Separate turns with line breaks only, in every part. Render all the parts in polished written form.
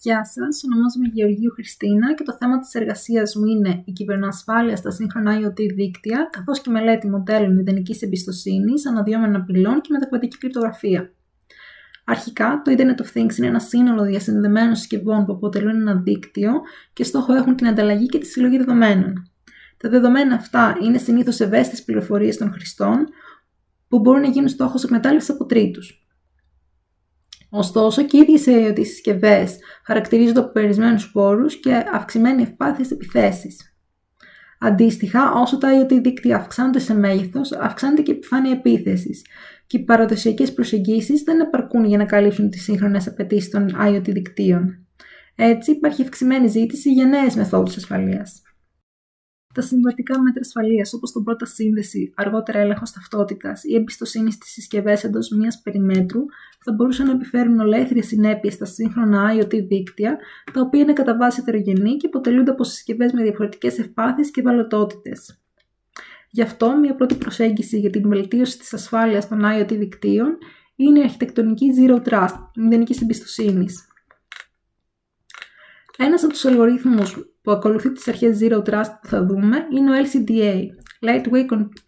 Γεια σας, ονομάζομαι Γεωργίου Χριστίνα και το θέμα της εργασίας μου είναι η κυβερνοασφάλεια στα σύγχρονα IoT δίκτυα, καθώς και μελέτη μοντέλων μηδενικής εμπιστοσύνης, αναδυόμενων απειλών και μεταβατική κρυπτογραφία. Αρχικά, το Internet of Things είναι ένα σύνολο διασυνδεδεμένων συσκευών που αποτελούν ένα δίκτυο και στόχο έχουν την ανταλλαγή και τη συλλογή δεδομένων. Τα δεδομένα αυτά είναι συνήθως ευαίσθητες πληροφορίες των χρηστών που μπορούν να γίνουν στόχος εκμετάλλευσης από τρίτους. Ωστόσο, και οι ίδιες οι IoT συσκευές χαρακτηρίζονται από περιορισμένους πόρους και αυξημένη ευπάθεια σε επιθέσεις. Αντίστοιχα, όσο τα IoT δίκτυα αυξάνονται σε μέγεθος, αυξάνεται και η επιφάνεια επίθεσης και οι παραδοσιακές προσεγγίσεις δεν επαρκούν για να καλύψουν τις σύγχρονες απαιτήσεις των IoT δικτύων. Έτσι, υπάρχει αυξημένη ζήτηση για νέες μεθόδους ασφαλείας. Τα συμβατικά μέτρα ασφαλείας, όπως το πρώτα σύνδεση, αργότερα έλεγχος ταυτότητας ή εμπιστοσύνη στις συσκευές εντός μιας περιμέτρου, θα μπορούσαν να επιφέρουν ολέθριες συνέπειες στα σύγχρονα IoT δίκτυα, τα οποία είναι κατά βάση ετερογενή και αποτελούνται από συσκευές με διαφορετικές ευπάθειες και ευαλωτότητες. Γι' αυτό, μια πρώτη προσέγγιση για την βελτίωση της ασφάλειας των IoT δικτύων είναι η αρχιτεκτονική Zero Trust, μηδενικής εμπιστοσύνης. Ένας από τους αλγορίθμους που ακολουθεί τις αρχές Zero Trust που θα δούμε είναι ο LCDA,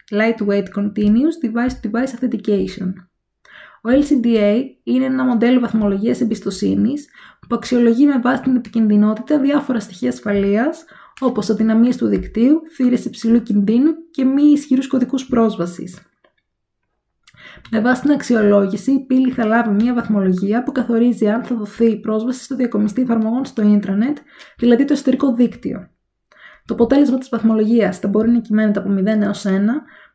Lightweight Continuous Device-to-Device Authentication. Ο LCDA είναι ένα μοντέλο βαθμολογίας εμπιστοσύνης που αξιολογεί με βάση την επικινδυνότητα διάφορα στοιχεία ασφαλείας, όπως αδυναμίες του δικτύου, θύρες υψηλού κινδύνου και μη ισχυρούς κωδικούς πρόσβασης. Με βάση την αξιολόγηση, η πύλη θα λάβει μια βαθμολογία που καθορίζει αν θα δοθεί πρόσβαση στο διακομιστή εφαρμογών στο ίντρανετ, δηλαδή το εσωτερικό δίκτυο. Το αποτέλεσμα της βαθμολογίας θα μπορεί να κυμαίνεται από 0 έως 1,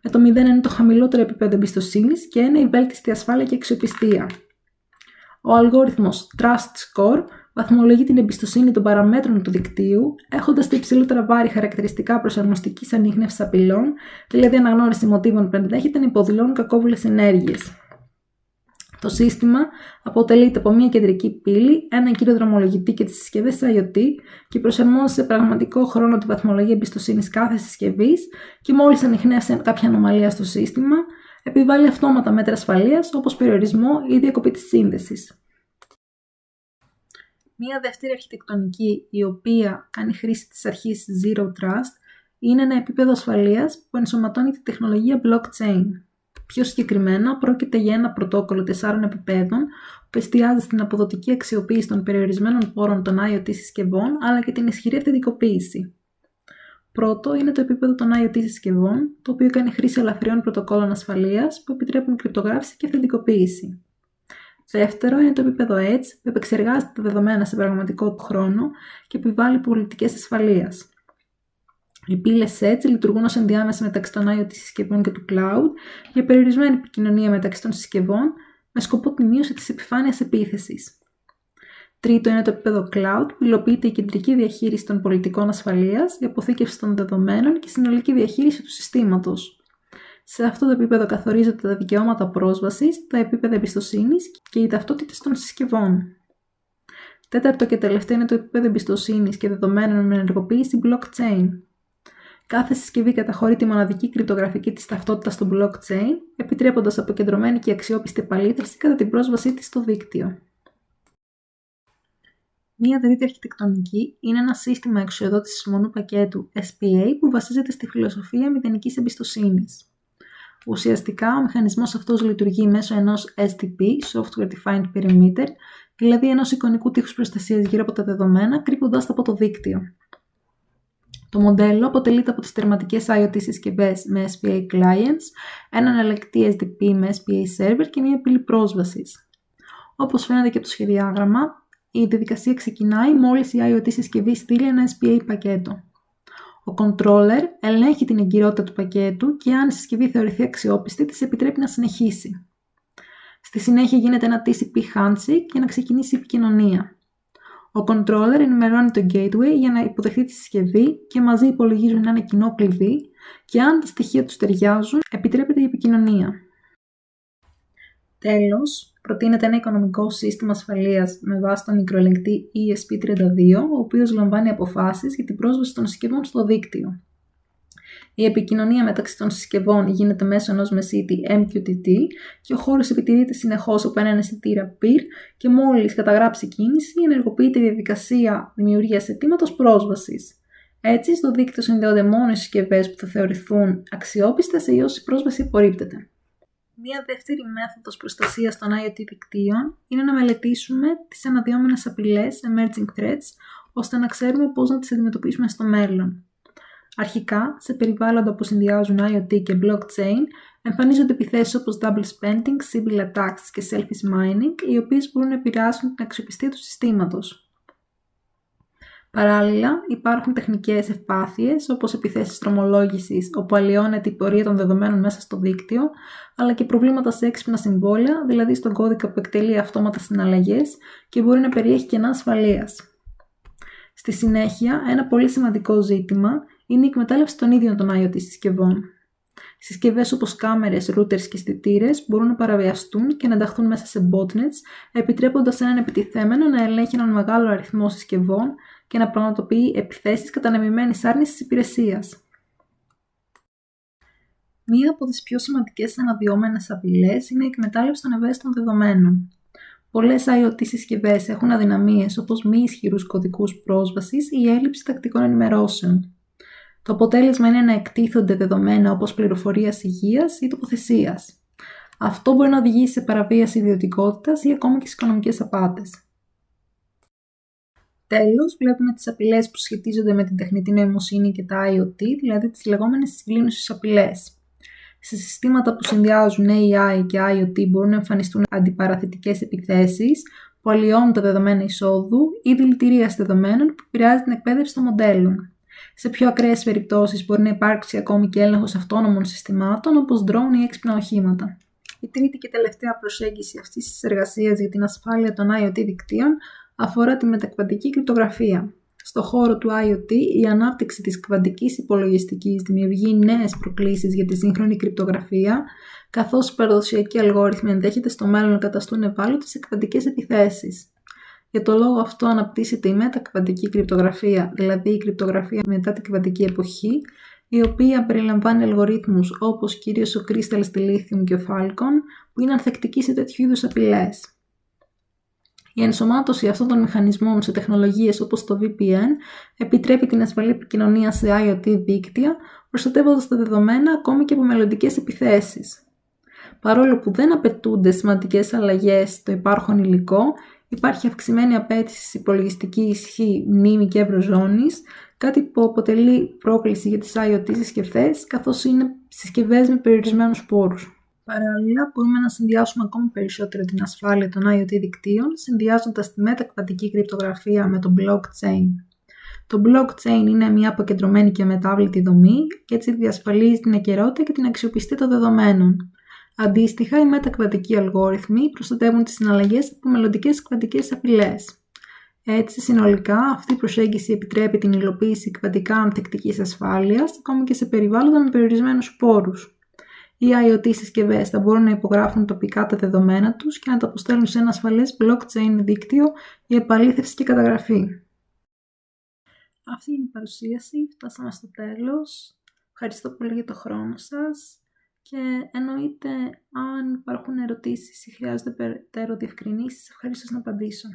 με το 0 είναι το χαμηλότερο επίπεδο εμπιστοσύνης και 1 η βέλτιστη ασφάλεια και αξιοπιστία. Ο αλγόριθμος Trust Score βαθμολογεί την εμπιστοσύνη των παραμέτρων του δικτύου, έχοντας τα υψηλότερα βάρη χαρακτηριστικά προσαρμοστικής ανίχνευσης απειλών, δηλαδή αναγνώριση μοτίβων που ενδέχεται να υποδηλώνουν κακόβουλες ενέργειες. Το σύστημα αποτελείται από μια κεντρική πύλη, ένα κύριο δρομολογητή και τις συσκευές IoT και προσαρμόζει σε πραγματικό χρόνο τη βαθμολογία εμπιστοσύνης κάθε συσκευής και μόλις ανιχνεύσει κάποια ανομαλία στο σύστημα, επιβάλλει αυτόματα μέτρα ασφαλείας όπως περιορισμό ή διακοπή της σύνδεσης. Μία δεύτερη αρχιτεκτονική η οποία κάνει χρήση της αρχής Zero Trust είναι ένα επίπεδο ασφαλείας που ενσωματώνει τη τεχνολογία blockchain. Πιο συγκεκριμένα, πρόκειται για ένα πρωτόκολλο 4 επιπέδων που εστιάζει στην αποδοτική αξιοποίηση των περιορισμένων πόρων των IoT συσκευών αλλά και την ισχυρή αυθεντικοποίηση. Πρώτο είναι το επίπεδο των IoT συσκευών, το οποίο κάνει χρήση ελαφριών πρωτοκόλλων ασφαλείας που επιτρέπουν κρυπτογράφηση και αυθεντικοποίηση. Δεύτερο είναι το επίπεδο Edge, που επεξεργάζεται τα δεδομένα σε πραγματικό χρόνο και επιβάλλει πολιτικές ασφαλείας. Οι πύλες Edge λειτουργούν ως ενδιάμεσα μεταξύ των IoT συσκευών και του cloud για περιορισμένη επικοινωνία μεταξύ των συσκευών με σκοπό τη μείωση της επιφάνειας επίθεσης. Τρίτο είναι το επίπεδο Cloud, που υλοποιείται η κεντρική διαχείριση των πολιτικών ασφαλείας, η αποθήκευση των δεδομένων και η συνολική διαχείριση του συστήματος. Σε αυτό το επίπεδο καθορίζονται τα δικαιώματα πρόσβασης, τα επίπεδα εμπιστοσύνης και οι ταυτότητες των συσκευών. Τέταρτο και τελευταίο είναι το επίπεδο εμπιστοσύνης και δεδομένων με ενεργοποίηση blockchain. Κάθε συσκευή καταχωρεί τη μοναδική κρυπτογραφική της ταυτότητα στο blockchain, επιτρέποντας αποκεντρωμένη και αξιόπιστη επαλήθευση κατά την πρόσβασή της στο δίκτυο. Μία τρίτη αρχιτεκτονική είναι ένα σύστημα εξουσιοδότησης μονού πακέτου SPA που βασίζεται στη φιλοσοφία μηδενικής εμπιστοσύνης. Ουσιαστικά, ο μηχανισμός αυτός λειτουργεί μέσω ενός SDP, Software Defined Perimeter, δηλαδή ενός εικονικού τείχους προστασίας γύρω από τα δεδομένα, κρύβοντας τα από το δίκτυο. Το μοντέλο αποτελείται από τις τερματικές IoT συσκευές με SPA clients, έναν ελεκτή SDP με SPA server και μια πύλη πρόσβασης. Όπως φαίνεται και από το σχεδιάγραμμα, η διαδικασία ξεκινάει μόλις η IoT συσκευή στείλει ένα SPA πακέτο. Ο controller ελέγχει την εγκυρότητα του πακέτου και αν η συσκευή θεωρηθεί αξιόπιστη, της επιτρέπει να συνεχίσει. Στη συνέχεια γίνεται ένα TCP handshake για να ξεκινήσει η επικοινωνία. Ο controller ενημερώνει το gateway για να υποδεχθεί τη συσκευή και μαζί υπολογίζουν ένα κοινό κλειδί και αν τα στοιχεία τους ταιριάζουν, επιτρέπεται η επικοινωνία. Τέλος, προτείνεται ένα οικονομικό σύστημα ασφαλείας με βάση τον μικροελεγκτή ESP32, ο οποίος λαμβάνει αποφάσεις για την πρόσβαση των συσκευών στο δίκτυο. Η επικοινωνία μεταξύ των συσκευών γίνεται μέσω ενός μεσίτη MQTT και ο χώρος επιτηρείται συνεχώς από έναν αισθητήρα PIR και μόλις καταγράψει κίνηση, ενεργοποιείται η διαδικασία δημιουργίας αιτήματος πρόσβασης. Έτσι, στο δίκτυο συνδέονται μόνο οι συσκευές που θα θεωρηθούν αξιόπιστες ή όσοι πρόσβαση απορρίπτεται. Μία δεύτερη μέθοδος προστασίας των IoT δικτύων είναι να μελετήσουμε τις αναδυόμενες απειλές, emerging threats, ώστε να ξέρουμε πώς να τις αντιμετωπίσουμε στο μέλλον. Αρχικά, σε περιβάλλοντα που συνδυάζουν IoT και blockchain, εμφανίζονται επιθέσεις όπως double spending, Sybil attacks και selfish mining, οι οποίες μπορούν να επηρεάσουν την αξιοπιστία του συστήματος. Παράλληλα, υπάρχουν τεχνικές ευπάθειες, όπως επιθέσεις τρομολόγησης, όπου αλλοιώνεται η πορεία των δεδομένων μέσα στο δίκτυο, αλλά και προβλήματα σε έξυπνα συμβόλαια, δηλαδή στον κώδικα που εκτελεί αυτόματα συναλλαγές και μπορεί να περιέχει κενά ασφαλείας. Στη συνέχεια, ένα πολύ σημαντικό ζήτημα είναι η εκμετάλλευση των ίδιων των IoT συσκευών. Συσκευές όπως κάμερες, routers και αισθητήρες μπορούν να παραβιαστούν και να ενταχθούν μέσα σε botnets, επιτρέποντας έναν επιτιθέμενο να ελέγχει έναν μεγάλο αριθμό συσκευών και να πραγματοποιεί επιθέσεις κατανεμημένης άρνησης υπηρεσίας. Μία από τις πιο σημαντικές αναδυόμενες απειλές είναι η εκμετάλλευση των ευαίσθητων δεδομένων. Πολλές IoT συσκευές έχουν αδυναμίες όπως μη ισχυρούς κωδικούς πρόσβασης ή έλλειψη τακτικών ενημερώσεων. Το αποτέλεσμα είναι να εκτίθονται δεδομένα όπως πληροφορίας υγείας ή τοποθεσίας. Αυτό μπορεί να οδηγήσει σε παραβίαση ιδιωτικότητας ή ακόμα και σε οικονομικές απάτες. Τέλος, βλέπουμε τις απειλές που σχετίζονται με την τεχνητή νοημοσύνη και τα IoT, δηλαδή τις λεγόμενες συγκλίνουσες απειλές. Σε συστήματα που συνδυάζουν AI και IoT μπορούν να εμφανιστούν αντιπαραθετικές επιθέσεις που αλλοιώνουν τα δεδομένα εισόδου ή δηλητηρίαση δεδομένων που επηρεάζει την εκπαίδευση των μοντέλων. Σε πιο ακραίες περιπτώσεις μπορεί να υπάρξει ακόμη και έλεγχος αυτόνομων συστημάτων όπως drone ή έξυπνα οχήματα. Η τρίτη και τελευταία προσέγγιση αυτής της εργασίας για την ασφάλεια των IoT δικτύων αφορά τη μετακβαντική κρυπτογραφία. Στο χώρο του IoT, η ανάπτυξη της κβαντικής υπολογιστικής δημιουργεί νέες προκλήσεις για τη σύγχρονη κρυπτογραφία, καθώς οι παραδοσιακοί αλγόριθμοι ενδέχεται στο μέλλον να καταστούν ευάλωτοι σε κβαντικές επιθέσεις. Για το λόγο αυτό αναπτύσσεται η μετακβαντική κρυπτογραφία, δηλαδή η κρυπτογραφία μετά την κβαντική εποχή, η οποία περιλαμβάνει αλγορίθμους όπως κυρίως ο Crystal στη Lithium και ο Falcon, που είναι ανθεκτικοί σε τέτοιου είδους απειλές. Η ενσωμάτωση αυτών των μηχανισμών σε τεχνολογίες όπως το VPN επιτρέπει την ασφαλή επικοινωνία σε IoT δίκτυα, προστατεύοντας τα δεδομένα ακόμη και από μελλοντικές επιθέσεις. Παρόλο που δεν απαιτούνται σημαντικές αλλαγές στο υπάρχον υλικό, υπάρχει αυξημένη απέτηση σε υπολογιστική ισχύ, μνήμη και ευρωζώνης, κάτι που αποτελεί πρόκληση για τις IoT συσκευές, καθώς είναι συσκευές με περιορισμένους πόρους. Παράλληλα, μπορούμε να συνδυάσουμε ακόμη περισσότερο την ασφάλεια των IoT δικτύων, συνδυάζοντας τη μετακβαντική κρυπτογραφία με το blockchain. Το blockchain είναι μια αποκεντρωμένη και αμετάβλητη δομή και έτσι διασφαλίζει την ακεραιότητα και την αξιοπιστία των δεδομένων. Αντίστοιχα, οι μετακβαντικοί αλγόριθμοι προστατεύουν τις συναλλαγές από μελλοντικές κβαντικές απειλές. Έτσι, συνολικά, αυτή η προσέγγιση επιτρέπει την υλοποίηση κβαντικά ανθεκτικής ασφάλειας, ακόμη και σε περιβάλλοντα με περιορισμένους πόρους. Οι IoT συσκευές θα μπορούν να υπογράφουν τοπικά τα δεδομένα τους και να τα αποστέλνουν σε ένα ασφαλές blockchain δίκτυο για επαλήθευση και καταγραφή. Αυτή είναι η παρουσίαση. Φτάσαμε στο τέλος. Ευχαριστώ πολύ για το χρόνο σας και εννοείται αν υπάρχουν ερωτήσεις ή χρειάζονται περαιτέρω διευκρινήσεις, ευχαριστώ να απαντήσω.